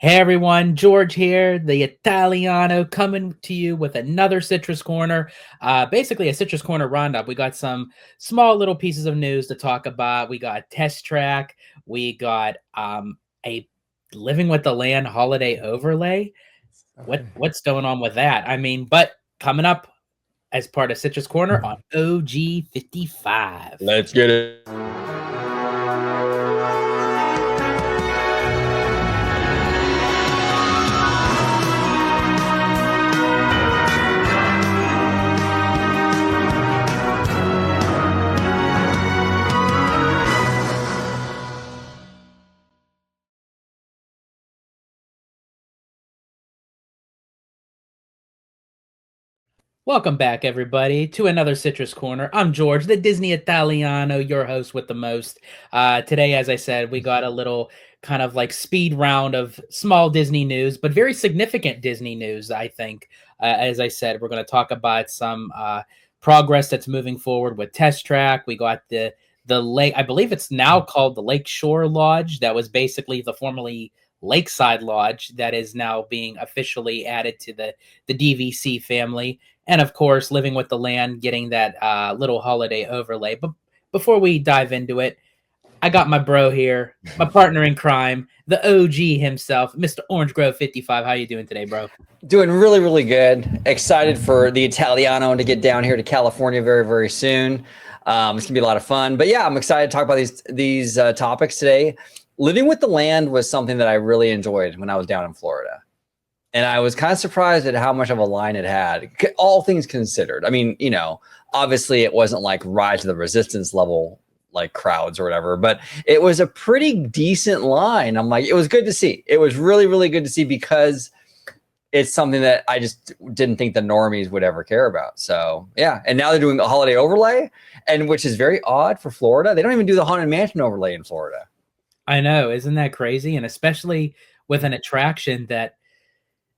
Hey everyone, George here, the Italiano, coming to you with another Citrus Corner. Basically, a Citrus Corner roundup. We got some small little pieces of news to talk about. We got Test Track. We got a Living with the Land holiday overlay. Okay. What's going on with that? But coming up as part of Citrus Corner on OG 55. Let's get it. Welcome back, everybody, to another Citrus Corner. I'm George, the Disney Italiano, your host with the most. Today, as I said, we got a little kind of like speed round of small Disney news, but very significant Disney news, I think. As I said, we're going to talk about some progress that's moving forward with Test Track. We got the lake, I believe it's now called the Lakeshore Lodge. That was basically the formerly Lakeside Lodge that is now being officially added to the DVC family. And of course, Living with the Land, getting that little holiday overlay. But before we dive into it, I got my bro here, my partner in crime, the OG himself, Mr. Orange Grove 55. How you doing today, bro? Doing really, really good. Excited for the Italiano to get down here to California very, very soon. It's gonna be a lot of fun. But yeah, I'm excited to talk about these topics today. Living with the Land was something that I really enjoyed when I was down in Florida. And I was kind of surprised at how much of a line it had, all things considered. I mean, obviously it wasn't like Rise of the Resistance level, like crowds or whatever, but it was a pretty decent line. I'm like, it was good to see. It was really, really good to see because it's something that I just didn't think the normies would ever care about. So yeah. And now they're doing a holiday overlay, and which is very odd for Florida. They don't even do the Haunted Mansion overlay in Florida. I know, isn't that crazy? And especially with an attraction that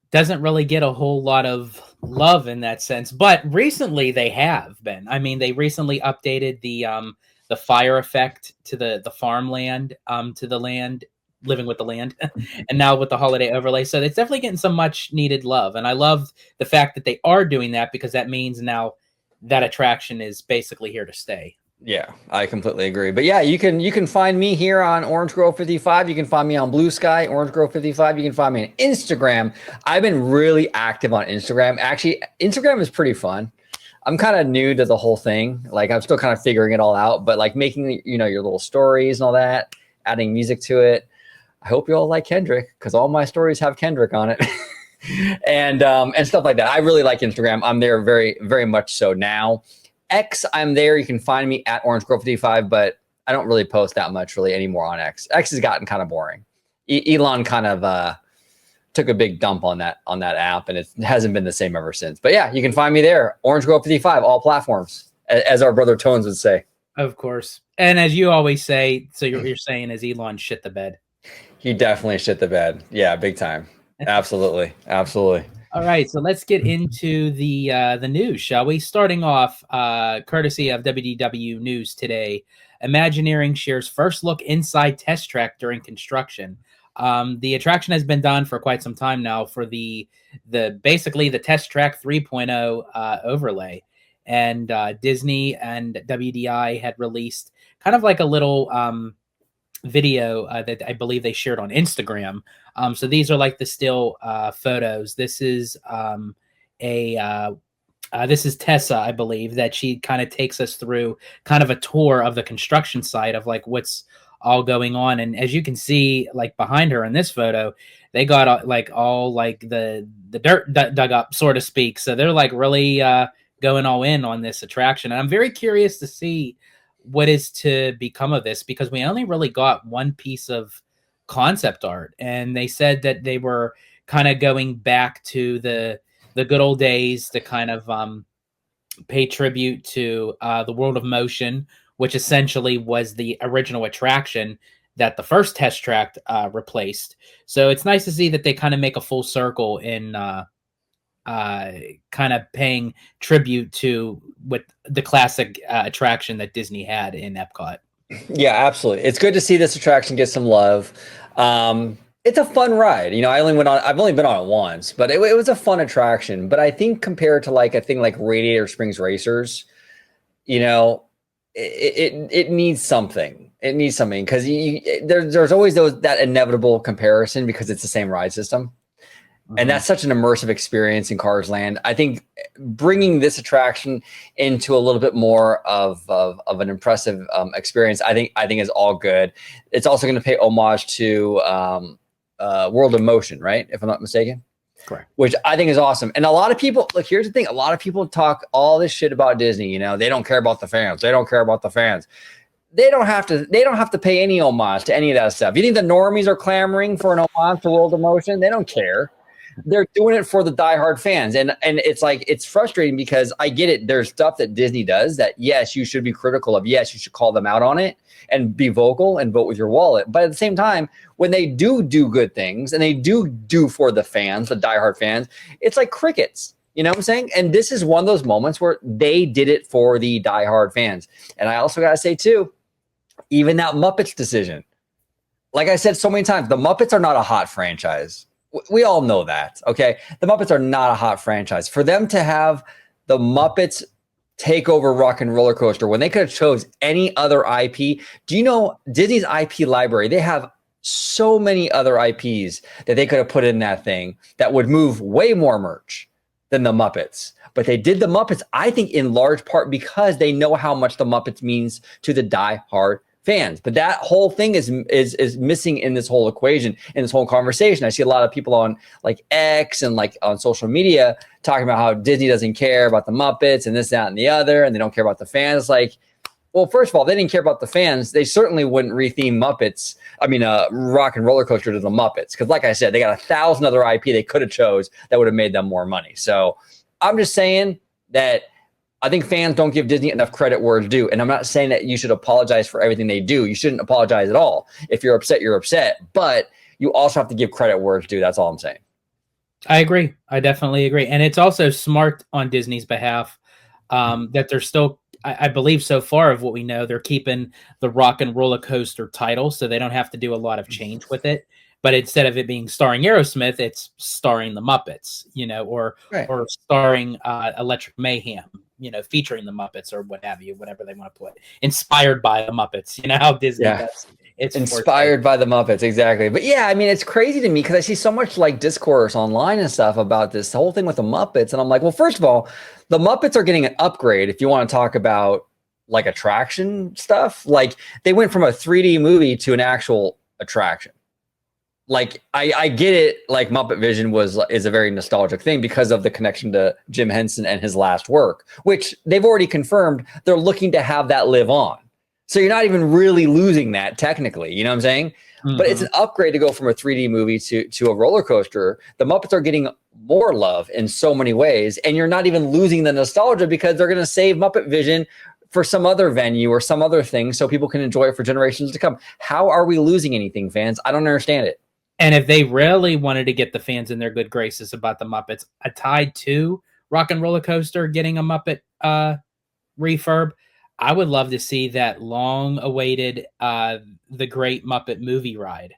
doesn't really get a whole lot of love in that sense. But recently they have been. I mean, they recently updated the fire effect to the farmland, to the land, Living with the Land, and now with the holiday overlay. So it's definitely getting some much needed love. And I love the fact that they are doing that, because that means now that attraction is basically here to stay. Yeah, I completely agree. But yeah, you can find me here on Orange Grove 55. You can find me on Blue Sky, Orange Grove 55. You can find me on Instagram. I've been really active on Instagram. Actually, Instagram is pretty fun. I'm kind of new to the whole thing. Like, I'm still kind of figuring it all out, but like making, your little stories and all that, adding music to it. I hope you all like Kendrick, because all my stories have Kendrick on it. and stuff like that. I really like Instagram. I'm there very, very much so now. X, I'm there. You can find me at Orange Grove 55, but I don't really post that much really anymore on X. X has gotten kind of boring. Elon kind of took a big dump on that app, and it hasn't been the same ever since. But yeah, you can find me there, Orange Grove 55, all platforms, as our brother Tones would say. Of course. And as you always say, so you're saying is Elon shit the bed. He definitely shit the bed. Yeah, big time. Absolutely. Absolutely. All right, so let's get into the news, shall we? Starting off, courtesy of WDW News today, Imagineering shares first look inside Test Track during construction. The attraction has been done for quite some time now for the basically the Test Track 3.0 overlay, and Disney and WDI had released kind of like a little video that I believe they shared on Instagram. So these are like the still photos. This is this is Tessa, I believe, that she kind of takes us through kind of a tour of the construction site of like what's all going on. And as you can see, like behind her in this photo, they got like all like the dirt dug up, so to speak. So they're like really going all in on this attraction. And I'm very curious to see what is to become of this, because we only really got one piece of concept art, and they said that they were kind of going back to the good old days to kind of pay tribute to the World of Motion, which essentially was the original attraction that the first Test Track replaced. So it's nice to see that they kind of make a full circle in kind of paying tribute to what the classic attraction that Disney had in Epcot. Yeah, absolutely. It's good to see this attraction get some love. it's a fun ride. I've only been on it once, but it was a fun attraction. But I think compared to like a thing like Radiator Springs Racers, you know, it needs something. It needs something because there's always that inevitable comparison because it's the same ride system. And Mhm. that's such an immersive experience in Cars Land. I think bringing this attraction into a little bit more of an impressive experience, I think is all good. It's also going to pay homage to World of Motion, right? If I'm not mistaken, Correct. which I think is awesome. And a lot of people, look, here's the thing: a lot of people talk all this shit about Disney. They don't care about the fans. They don't care about the fans. They don't have to. They don't have to pay any homage to any of that stuff. You think the normies are clamoring for an homage to World of Motion? They don't care. They're doing it for the diehard fans, and it's like it's frustrating because I get it. There's stuff that Disney does that yes, you should be critical of. Yes, you should call them out on it and be vocal and vote with your wallet. But at the same time, when they do good things and they do for the fans, the diehard fans, it's like crickets. You know what I'm saying? And this is one of those moments where they did it for the diehard fans. And I also gotta say too, even that Muppets decision. Like I said so many times, the Muppets are not a hot franchise. We all know that, okay? The Muppets are not a hot franchise. For them to have the Muppets take over Rock and Roller Coaster when they could have chose any other IP. Do you know Disney's IP library? They have so many other IPs that they could have put in that thing that would move way more merch than the Muppets. But they did the Muppets, I think, in large part because they know how much the Muppets means to the die-hard fans. But that whole thing is missing in this whole equation, in this whole conversation. I see a lot of people on like X and like on social media talking about how Disney doesn't care about the Muppets and this, that, and the other, and they don't care about the fans. Like, well, first of all, they didn't care about the fans. They certainly wouldn't retheme Rock and Roller Coaster to the Muppets. Because like I said, they got 1,000 other IP they could have chose that would have made them more money. So I'm just saying that I think fans don't give Disney enough credit where it's due. And I'm not saying that you should apologize for everything they do. You shouldn't apologize at all. If you're upset, you're upset. But you also have to give credit where it's due. That's all I'm saying. I agree. I definitely agree. And it's also smart on Disney's behalf that they're still, I believe so far of what we know, they're keeping the Rock and Roller Coaster title, so they don't have to do a lot of change with it. But instead of it being starring Aerosmith, it's starring the Muppets, Right. or starring Electric Mayhem, featuring the Muppets or what have you, whatever they want to put. Inspired by the Muppets, how Disney Yeah. does. It's Inspired by the Muppets, exactly. But yeah, I mean, it's crazy to me because I see so much like discourse online and stuff about this whole thing with the Muppets. And I'm like, well, first of all, the Muppets are getting an upgrade if you want to talk about like attraction stuff. Like they went from a 3D movie to an actual attraction. Like I get it, like Muppet Vision is a very nostalgic thing because of the connection to Jim Henson and his last work, which they've already confirmed they're looking to have that live on. So you're not even really losing that technically, you know what I'm saying? But it's an upgrade to go from a 3D movie to a roller coaster. The Muppets are getting more love in so many ways, and you're not even losing the nostalgia because they're going to save Muppet Vision for some other venue or some other thing so people can enjoy it for generations to come. How are we losing anything, fans? I don't understand it. And if they really wanted to get the fans in their good graces about the Muppets, tied to Rock and Roller Coaster getting a Muppet refurb, I would love to see that long-awaited The Great Muppet Movie Ride.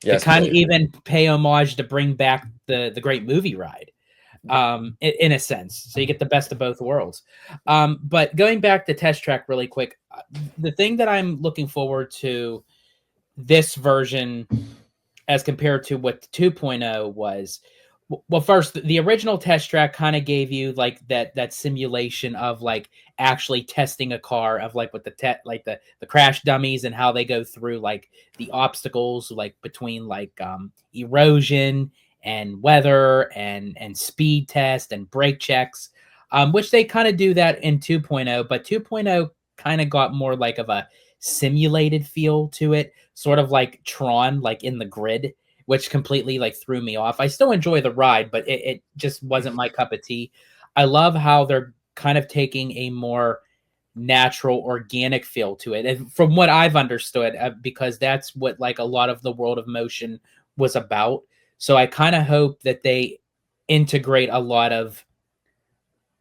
Yes, to kind of please. even pay homage to bring back the Great Movie Ride, in a sense. So you get the best of both worlds. But going back to Test Track really quick, the thing that I'm looking forward to this version as compared to what 2.0 was. Well, first, the original Test Track kind of gave you like that simulation of like actually testing a car, of like with the crash dummies and how they go through like the obstacles like between like erosion and weather and speed test and brake checks, which they kind of do that in 2.0, but 2.0 kind of got more like of a simulated feel to it, sort of like Tron, like in the grid, which completely like threw me off. I still enjoy the ride, but it just wasn't my cup of tea. I love how they're kind of taking a more natural, organic feel to it, and from what I've understood, because that's what like a lot of the World of Motion was about. So I kind of hope that they integrate a lot of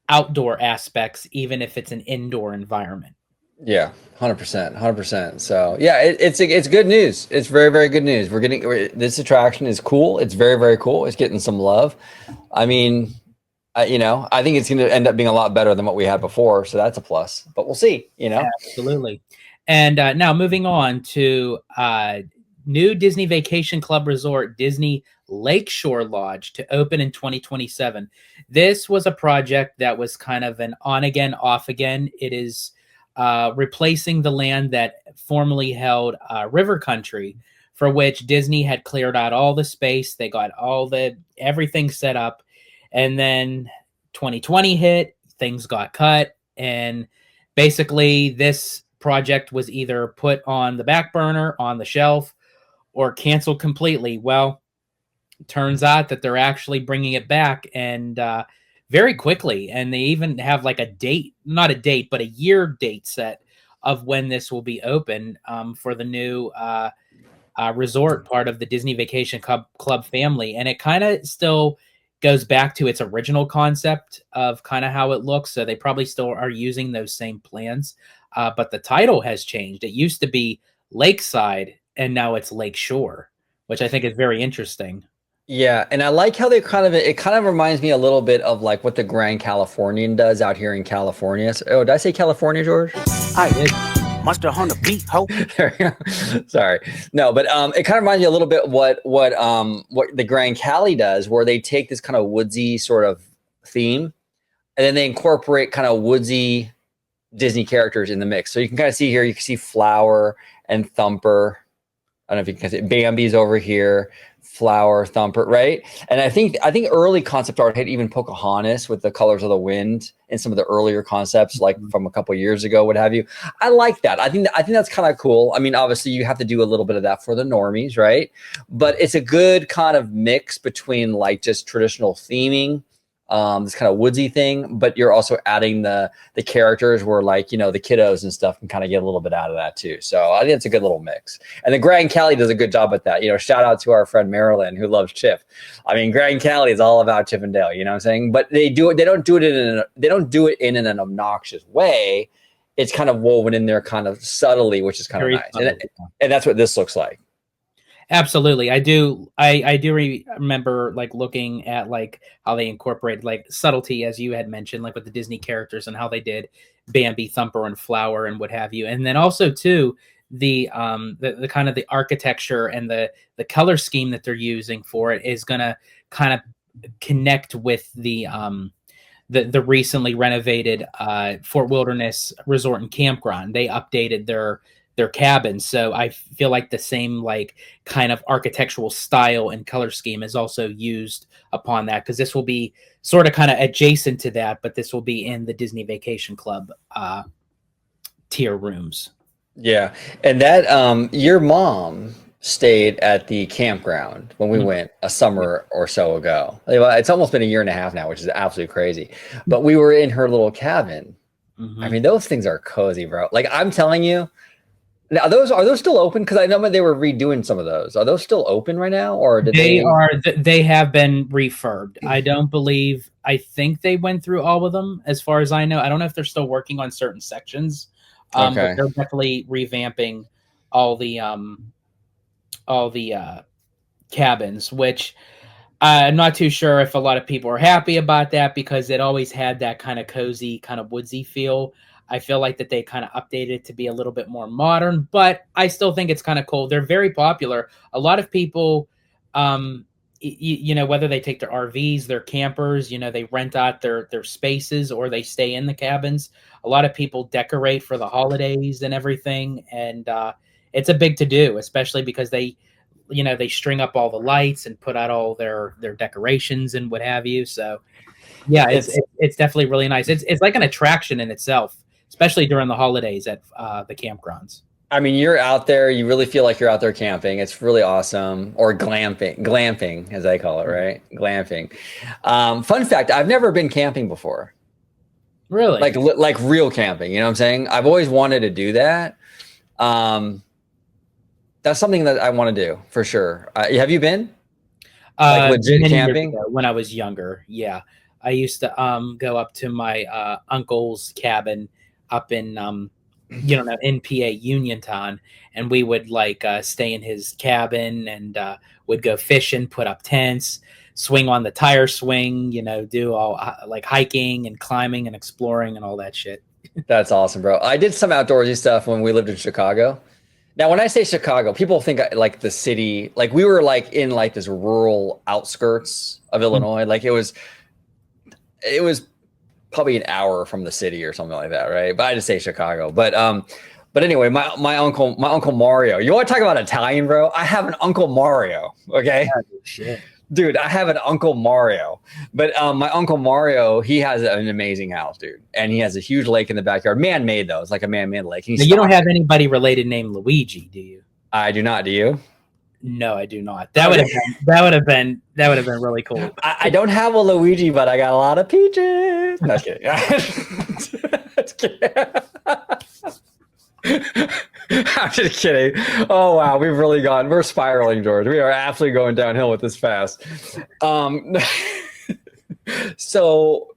outdoor aspects, even if it's an indoor environment. Yeah, 100%, 100%. So yeah, it's good news. It's very, very good news. This attraction is cool. It's very, very cool. It's getting some love. I mean, I think it's going to end up being a lot better than what we had before. So that's a plus. But we'll see. Absolutely. And now moving on to new Disney Vacation Club Resort, Disney Lakeshore Lodge, to open in 2027. This was a project that was kind of an on again, off again. It is replacing the land that formerly held River Country, for which Disney had cleared out all the space. They got everything set up. And then 2020 hit, things got cut. And basically, this project was either put on the back burner, on the shelf, or canceled completely. Well, turns out that they're actually bringing it back, and very quickly. And they even have like a date, not a date, but a year date set of when this will be open, for the new resort part of the Disney Vacation Club family. And it kind of still goes back to its original concept of kind of how it looks. So they probably still are using those same plans. But the title has changed. It used to be Lakeside, and now it's Lakeshore, which I think is very interesting. Yeah, and I like how it kind of reminds me a little bit of like what the Grand Californian does out here in California. Oh, did I say California, George? I did. Monster Hunter beat hope. There we go. Sorry. No, but it kind of reminds me a little bit what the Grand Cali does, where they take this kind of woodsy sort of theme, and then they incorporate kind of woodsy Disney characters in the mix. So you can kind of see here, you can see Flower and Thumper. I don't know if you can see Bambi's over here, Flower, Thumper, right? And I think early concept art had even Pocahontas with the colors of the wind and some of the earlier concepts, like from a couple years ago, what have you. I like that. I think that's kind of cool. I mean, obviously you have to do a little bit of that for the normies, right? But it's a good kind of mix between like just traditional theming, this kind of woodsy thing, but you're also adding the characters where like, the kiddos and stuff can kind of get a little bit out of that too. So I think it's a good little mix. And the Grand Cali does a good job at that. Shout out to our friend Marilyn who loves Chip. I mean, Grand Cali is all about Chip and Dale, you know what I'm saying? But they don't do it in an obnoxious way. It's kind of woven in there kind of subtly, which is kind of nice. And that's what this looks like. Absolutely. I do remember like looking at like how they incorporate like subtlety, as you had mentioned, like with the Disney characters and how they did Bambi, Thumper, and Flower and what have you. And then also too the kind of the architecture and the color scheme that they're using for it is gonna kind of connect with the recently renovated Fort Wilderness Resort and Campground. They updated their cabins, so I feel like the same like kind of architectural style and color scheme is also used upon that, because this will be sort of kind of adjacent to that, but this will be in the Disney Vacation Club tier rooms. Yeah, and that your mom stayed at the campground when we went a summer or so ago. It's almost been a year and a half now, which is absolutely crazy. But we were in her little cabin. Mm-hmm. I mean, those things are cozy, bro. Like I'm telling you, now are those still open? Because I know they were redoing some of those. Are those still open right now, or did they are? They have been refurbed. I think they went through all of them, as far as I know. I don't know if they're still working on certain sections. But they're definitely revamping all the cabins, which I'm not too sure if a lot of people are happy about that, because it always had that kind of cozy, kind of woodsy feel. I feel like that they kind of updated it to be a little bit more modern, but I still think it's kind of cool. They're very popular. A lot of people, whether they take their RVs, their campers, they rent out their spaces, or they stay in the cabins. A lot of people decorate for the holidays and everything, and it's a big to do, especially because they string up all the lights and put out all their decorations and what have you. So yeah, it's definitely really nice. It's like an attraction in itself, especially during the holidays at the campgrounds. I mean, you're out there, you really feel like you're out there camping. It's really awesome. Or glamping, as I call it, right? Glamping. Fun fact, I've never been camping before. Really? Like real camping, you know what I'm saying? I've always wanted to do that. That's something that I want to do for sure. Have you been? Like legit camping? When I was younger, yeah. I used to go up to my uncle's cabin up in NPA Uniontown, and we would like stay in his cabin and would go fishing, put up tents, swing on the tire swing, do all like hiking and climbing and exploring and all that shit. That's awesome, bro. I did some outdoorsy stuff when we lived in Chicago. Now, when I say Chicago, people think like the city, like we were like in like this rural outskirts of Illinois. Like it was probably an hour from the city or something like that, right? But I just say Chicago. But anyway, my uncle Mario. You want to talk about Italian, bro? I have an Uncle Mario. Okay. Oh, shit. Dude, I have an Uncle Mario. But my Uncle Mario, he has an amazing house, dude. And he has a huge lake in the backyard. Man-made, though. It's like a man-made lake. Now, you don't have anybody related named Luigi, do you? I do not. Do you? No, I do not. That would have been really cool. I don't have a Luigi, but I got a lot of peaches. No, just kidding. I'm just kidding. Oh wow, we're spiraling, George. We are absolutely going downhill with this fast. So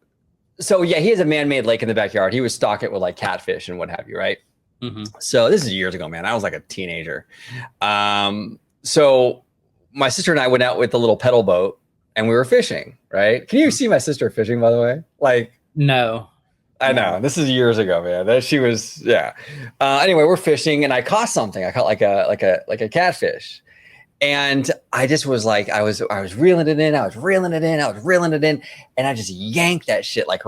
yeah, he has a man-made lake in the backyard. He would stock it with like catfish and what have you, right? Mm-hmm. So this is years ago, man. I was like a teenager. So my sister and I went out with the little pedal boat and we were fishing, right? Can you see my sister fishing, by the way? Like, no. I know, this is years ago, man. She was, yeah. Anyway, we're fishing, and I caught something. I caught like a catfish, and I just was like, I was reeling it in, and I just yanked that shit like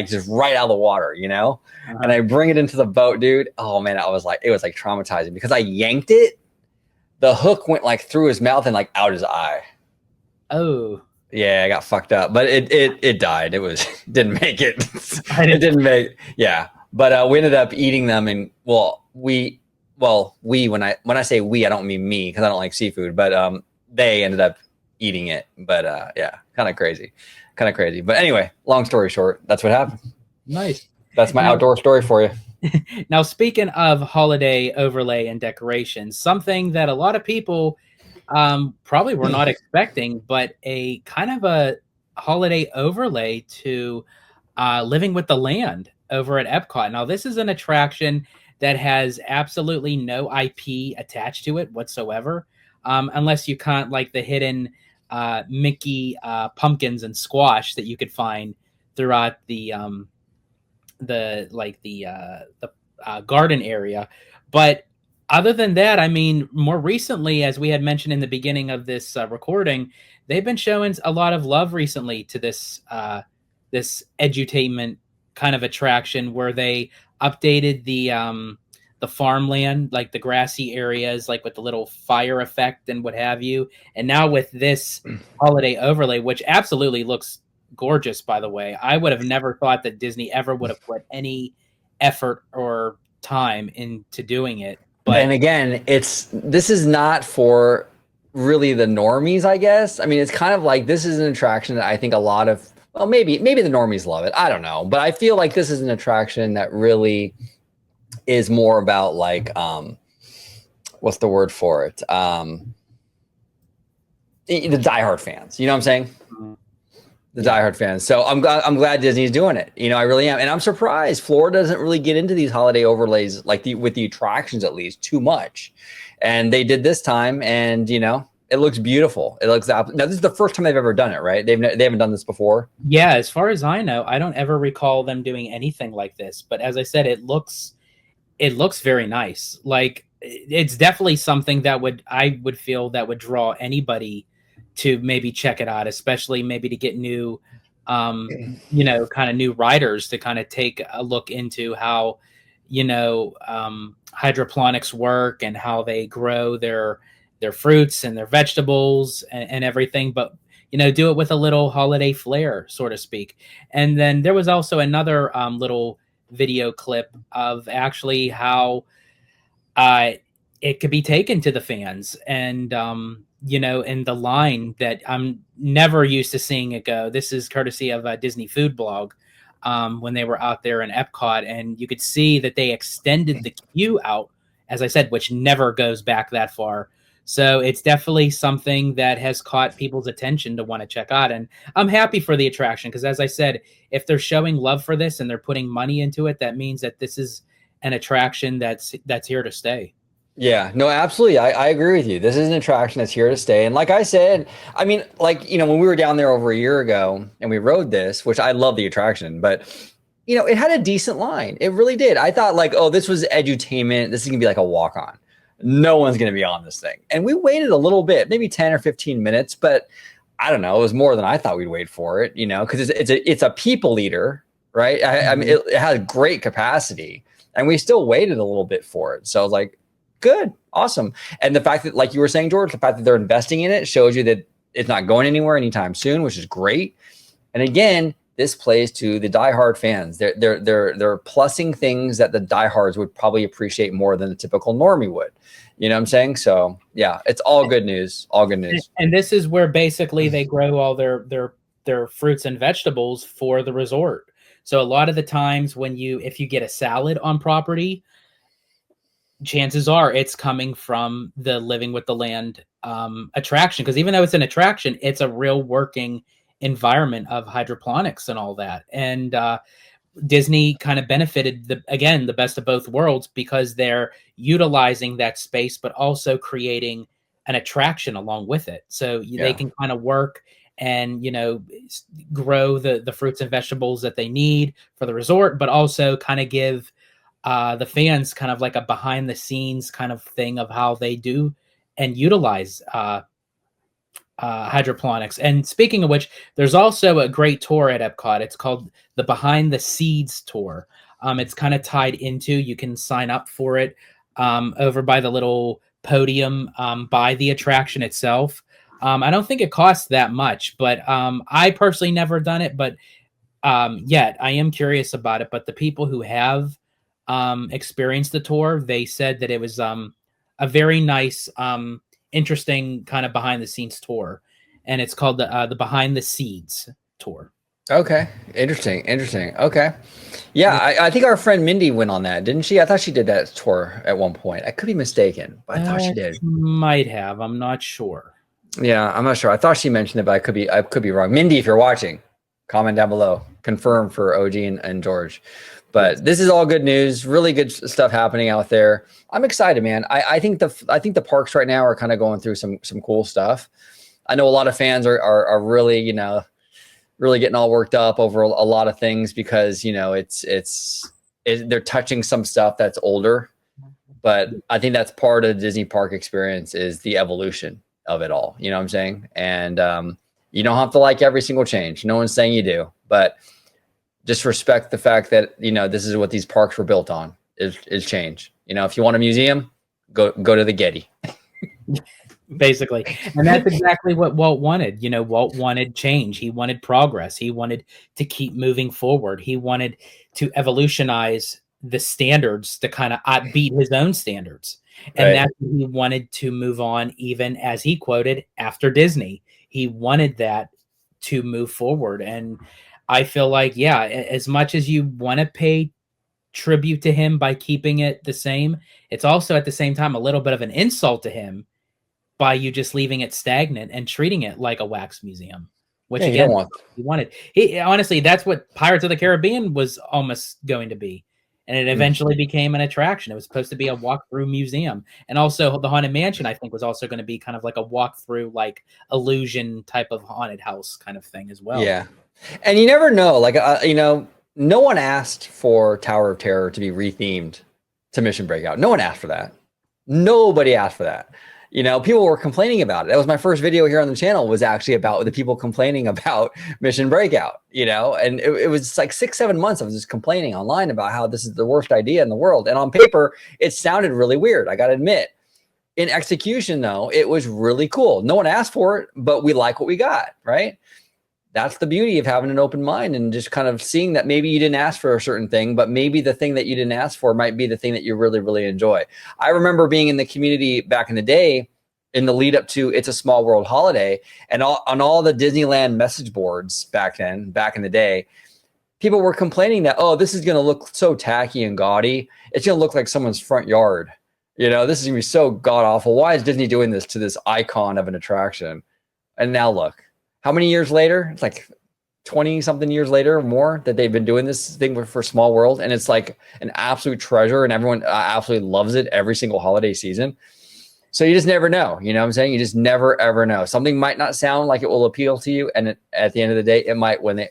just right out of the water, Uh-huh. And I bring it into the boat, dude. Oh man, it was like traumatizing because I yanked it. The hook went like through his mouth and like out his eye. Oh. Yeah, I got fucked up, but it died. Didn't make it. It didn't make. Yeah, but we ended up eating them, and when I say we, I don't mean me because I don't like seafood, but they ended up eating it. But yeah, kind of crazy. But anyway, long story short, that's what happened. Nice. That's my outdoor story for you. Now, speaking of holiday overlay and decorations, something that a lot of people probably were not expecting, but a kind of a holiday overlay to Living with the Land over at Epcot. Now, this is an attraction that has absolutely no IP attached to it whatsoever, unless you count like the hidden Mickey pumpkins and squash that you could find throughout the garden area. But other than that, I mean, more recently, as we had mentioned in the beginning of this recording, they've been showing a lot of love recently to this this edutainment kind of attraction where they updated the farmland, like the grassy areas, like with the little fire effect and what have you. And now with this holiday overlay, which absolutely looks gorgeous, by the way. I would have never thought that Disney ever would have put any effort or time into doing it. But and again, this is not for really the normies, I guess. I mean, it's kind of like this is an attraction that I think a lot of, well, maybe the normies love it. I don't know. But I feel like this is an attraction that really is more about like, what's the word for it? The diehard fans. You know what I'm saying? The diehard fans. So I'm glad Disney's doing it. I really am. And I'm surprised Florida doesn't really get into these holiday overlays with the attractions, at least, too much. And they did this time, and it looks beautiful. It looks now. This is the first time they've ever done it, right? They haven't done this before. Yeah, as far as I know, I don't ever recall them doing anything like this. But as I said, it looks very nice. Like it's definitely something that I would feel that would draw anybody to maybe check it out, especially maybe to get new, kind of new riders to kind of take a look into how, hydroponics work and how they grow their fruits and their vegetables and everything, but, do it with a little holiday flair, so to speak. And then there was also another little video clip of actually how it could be taken to the fans and, in the line that I'm never used to seeing it go. This is courtesy of a Disney Food Blog when they were out there in Epcot, and you could see that they extended the queue out, as I said, which never goes back that far. So it's definitely something that has caught people's attention to want to check out. And I'm happy for the attraction because, as I said, if they're showing love for this and they're putting money into it, that means that this is an attraction that's here to stay. Yeah, no, absolutely. I agree with you. This is an attraction that's here to stay. And like I said, I mean, like, you know, when we were down there over a year ago and we rode this, which I love the attraction, but you know, it had a decent line. It really did. I thought like, oh, this was edutainment. This is gonna be like a walk on. No one's gonna be on this thing. And we waited a little bit, maybe 10 or 15 minutes, but I don't know. It was more than I thought we'd wait for it, you know, because it's a people eater, right? I mean, it has great capacity, and we still waited a little bit for it. So I was like, good, awesome. And the fact that, like you were saying, George, the fact that they're investing in it shows you that it's not going anywhere anytime soon, which is great. And again, this plays to the diehard fans. They're plussing things that the diehards would probably appreciate more than the typical normie would. You know what I'm saying? So yeah, it's all good news. All good news. And this is where basically they grow all their fruits and vegetables for the resort. So a lot of the times if you get a salad on property, chances are it's coming from the Living with the Land attraction. Because even though it's an attraction, it's a real working environment of hydroponics and all that. And Disney kind of benefited the best of both worlds, because they're utilizing that space, but also creating an attraction along with it. So they can kind of work and, you know, grow the fruits and vegetables that they need for the resort, but also kind of give the fans kind of like a behind the scenes kind of thing of how they do and utilize hydroponics. And speaking of which, there's also a great tour at Epcot. It's called the Behind the Seeds Tour. It's kind of tied into, you can sign up for it over by the little podium by the attraction itself. I don't think it costs that much, but I personally never done it, but yet I am curious about it. But the people who have experienced the tour, they said that it was a very nice, interesting kind of behind the scenes tour, and it's called the Behind the Seeds Tour. Okay, interesting. Okay, yeah, I think our friend Mindy went on that, didn't she? I thought she did that tour at one point. I could be mistaken, but I thought she did. Might have. I'm not sure. Yeah, I'm not sure. I thought she mentioned it, but I could be wrong. Mindy, if you're watching, comment down below. Confirm for OG and George. But this is all good news. Really good stuff happening out there. I'm excited, man. I think the parks right now are kind of going through some cool stuff. I know a lot of fans are really, you know, really getting all worked up over a lot of things, because, you know, they're touching some stuff that's older. But I think that's part of the Disney park experience, is the evolution of it all. You know what I'm saying? And you don't have to like every single change. No one's saying you do, but just respect the fact that, you know, this is what these parks were built on, is change. You know, if you want a museum, go to the Getty. Basically. And that's exactly what Walt wanted. You know, Walt wanted change. He wanted progress. He wanted to keep moving forward. He wanted to evolutionize the standards to kind of beat his own standards. And Right. that's what he wanted to move on, even as he quoted, after Disney. He wanted that to move forward. And I feel like, yeah, as much as you want to pay tribute to him by keeping it the same, it's also at the same time a little bit of an insult to him by you just leaving it stagnant and treating it like a wax museum, which again, he wanted. Honestly, that's what Pirates of the Caribbean was almost going to be. And it eventually became an attraction. It was supposed to be a walk-through museum. And also the Haunted Mansion, I think, was also going to be kind of like a walk-through, like illusion type of haunted house kind of thing as well. Yeah. And you never know, like, you know, no one asked for Tower of Terror to be rethemed to Mission Breakout. No one asked for that. Nobody asked for that. You know, people were complaining about it. That was my first video here on the channel, was actually about the people complaining about Mission Breakout, you know, and it was like 6-7 months. I was just complaining online about how this is the worst idea in the world. And on paper, it sounded really weird, I got to admit. In execution, though, it was really cool. No one asked for it, but we like what we got, right? That's the beauty of having an open mind, and just kind of seeing that maybe you didn't ask for a certain thing, but maybe the thing that you didn't ask for might be the thing that you really, really enjoy. I remember being in the community back in the day, in the lead up to It's a Small World holiday, and on all the Disneyland message boards back in the day, people were complaining that, oh, this is going to look so tacky and gaudy. It's going to look like someone's front yard. You know, this is going to be so god awful. Why is Disney doing this to this icon of an attraction? And now look. How many years later? It's like 20 something years later or more that they've been doing this thing for Small World, and it's like an absolute treasure, and everyone absolutely loves it every single holiday season. So you just never know, you know what I'm saying? You just never ever know. Something might not sound like it will appeal to you, and at the end of the day, it might when it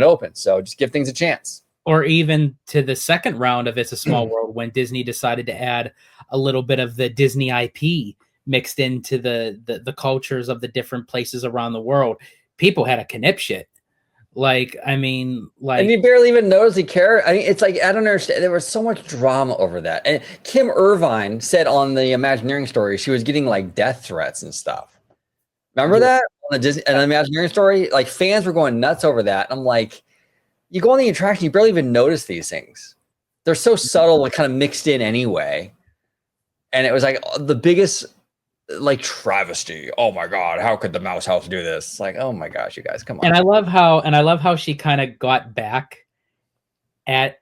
opens. So just give things a chance. Or even to the second round of It's a Small World, when Disney decided to add a little bit of the Disney IP mixed into the cultures of the different places around the world. People had a conniption. Like, I mean, And you barely even notice the character. I mean, it's like, I don't understand. There was so much drama over that. And Kim Irvine said on the Imagineering story, she was getting like death threats and stuff. Remember that on the Disney and the Imagineering story? Like fans were going nuts over that. I'm like, you go on the attraction, you barely even notice these things. They're so subtle and kind of mixed in anyway. And it was like the biggest like travesty. Oh my God, how could the Mouse House do this? It's like, oh my gosh, you guys, come on. And I love how she kind of got back at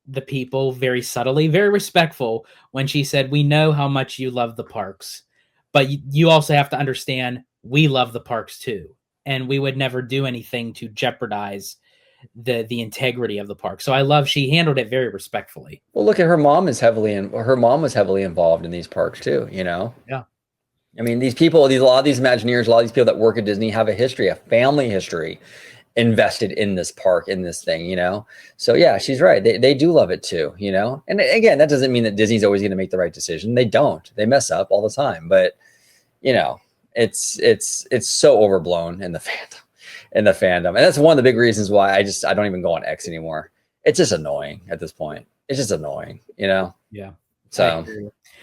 the people very subtly, very respectful, when she said, "We know how much you love the parks, but you also have to understand we love the parks too, and we would never do anything to jeopardize the integrity of the park." So I love she handled it very respectfully. Well, look at her mom was heavily involved in these parks too, you know? Yeah. I mean, these people, a lot of these Imagineers, a lot of these people that work at Disney have a history, a family history invested in this park, in this thing, you know? So yeah, she's right. They do love it too, you know? And again, that doesn't mean that Disney's always going to make the right decision. They don't. They mess up all the time. But, you know, it's so overblown in the fandom. And that's one of the big reasons why I don't even go on X anymore. It's just annoying at this point. It's just annoying, you know? Yeah. So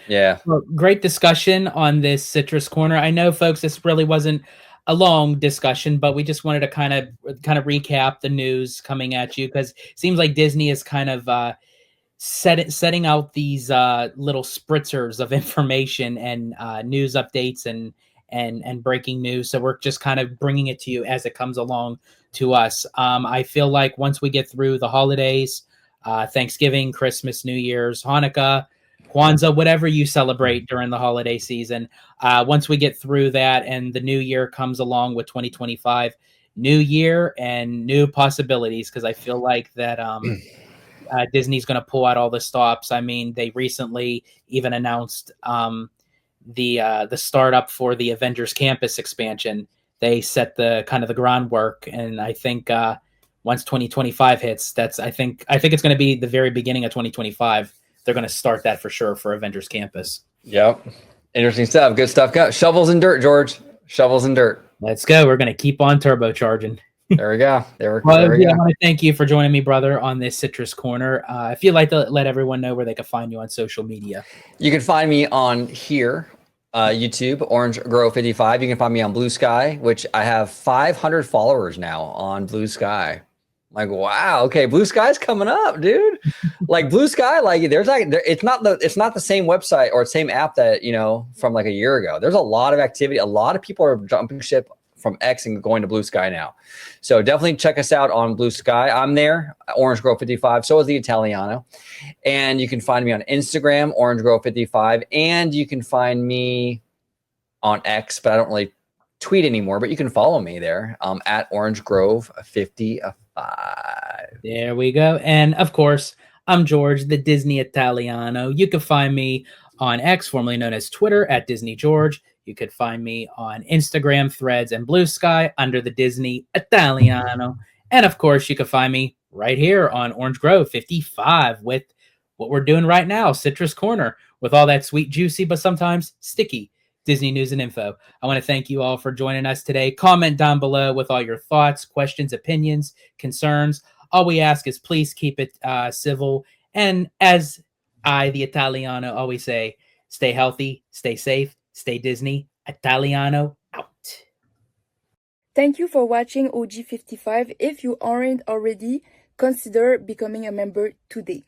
yeah. Well, great discussion on this Citrus Corner. I know, folks, this really wasn't a long discussion, but we just wanted to kind of recap the news coming at you, because it seems like Disney is kind of setting out these little spritzers of information and news updates and breaking news. So we're just kind of bringing it to you as it comes along to us. I feel like once we get through the holidays, Thanksgiving, Christmas, New Year's, Hanukkah, Kwanzaa, whatever you celebrate during the holiday season, once we get through that and the new year comes along with 2025, new year and new possibilities, because I feel like that Disney's going to pull out all the stops. I mean, they recently even announced the startup for the Avengers Campus expansion. They set the kind of the groundwork, and I think once 2025 hits, I think it's going to be the very beginning of 2025. They're going to start that for sure for Avengers Campus. Yep. Interesting stuff. Good stuff. Shovels and dirt, George. Shovels and dirt. Let's go. We're going to keep on turbocharging. There we go. Well, I want to thank you for joining me, brother, on this Citrus Corner. If you'd like to let everyone know where they can find you on social media. You can find me on here, YouTube, Orange Grove 55. You can find me on Blue Sky, which I have 500 followers now on Blue Sky. Like, wow, okay, Blue Sky's coming up, dude. Like Blue Sky, like it's not the same website or same app that, you know, from like a year ago. There's a lot of activity. A lot of people are jumping ship from X and going to Blue Sky now. So definitely check us out on Blue Sky. I'm there, Orange Grove 55. So is the Italiano. And you can find me on Instagram, Orange Grove 55. And you can find me on X, but I don't really tweet anymore, but you can follow me there at Orange Grove 55. There we go. And of course, I'm George, the Disney Italiano. You can find me on X, formerly known as Twitter, at Disney George. You could find me on Instagram, Threads, and Blue Sky under the Disney Italiano. And of course, you can find me right here on Orange Grove 55 with what we're doing right now, Citrus Corner, with all that sweet, juicy, but sometimes sticky Disney news and info. I want to thank you all for joining us today. Comment down below with all your thoughts, questions, opinions, concerns. All we ask is please keep it civil. And as I, the Italiano, always say, stay healthy, stay safe, stay Disney. Italiano out. Thank you for watching OG55. If you aren't already, consider becoming a member today.